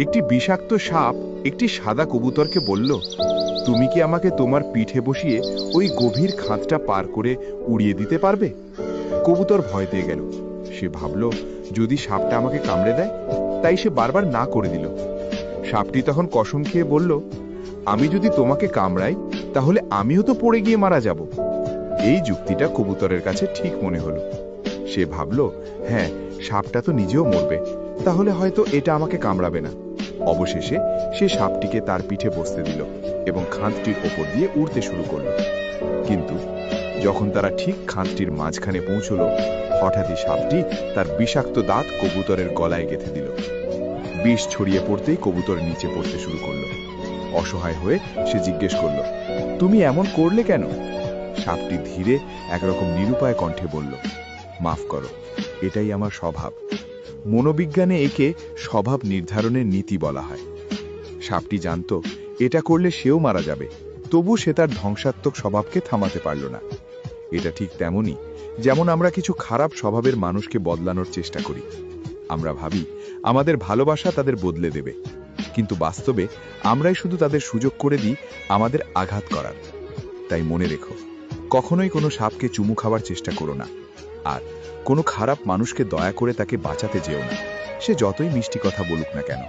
একটি বিষাক্ত সাপ একটি সাদা কবুতরকে বলল, তুমি কি আমাকে তোমার পিঠে বসিয়ে ওই গভীর খাদটা পার করে উড়িয়ে দিতে পারবে? কবুতর ভয় পেয়ে গেল। সে ভাবল, যদি সাপটা আমাকে কামড়ে দেয়। তাই সে বারবার না করে দিল। সাপটি তখন কসম খেয়ে বলল, আমি যদি তোমাকে কামড়াই তাহলে আমিও তো পড়ে গিয়ে মারা যাব। এই যুক্তিটা কবুতরের কাছে ঠিক মনে হলো। সে ভাবল, হ্যাঁ, সাপটা তো নিজেও মরবে, তাহলে হয়তো এটা আমাকে কামড়াবে না। অবশেষে সে সাপটিকে তার পিঠে বসতে দিল এবং খাঁদটির ওপর দিয়ে উড়তে শুরু করল। কিন্তু যখন তারা ঠিক খাঁদটির মাঝখানে পৌঁছল, হঠাৎই সাপটি তার বিষাক্ত দাঁত কবুতরের গলায় গেঁথে দিল। বিষ ছড়িয়ে পড়তেই কবুতর নিচে পড়তে শুরু করলো। অসহায় হয়ে সে জিজ্ঞেস করল, তুমি এমন করলে কেন? সাপটি ধীরে একরকম নিরুপায় কণ্ঠে বলল, মাফ করো, এটাই আমার স্বভাব। মনোবিজ্ঞানে একে স্বভাব নির্ধারণের নীতি বলা হয়। সাপটি জানত এটা করলে সেও মারা যাবে, তবু সে তার ধ্বংসাত্মক স্বভাবকে থামাতে পারল না। এটা ঠিক তেমনই যেমন আমরা কিছু খারাপ স্বভাবের মানুষকে বদলানোর চেষ্টা করি। আমরা ভাবি আমাদের ভালোবাসা তাদের বদলে দেবে, কিন্তু বাস্তবে আমরাই শুধু তাদের সুযোগ করে দিই আমাদের আঘাত করার। তাই মনে রেখো, কখনোই কোনো সাপকে চুমু খাওয়ার চেষ্টা করো না, আর কোনো খারাপ মানুষকে দয়া করে তাকে বাঁচাতে যেও না, সে যতই মিষ্টি কথা বলুক না কেন।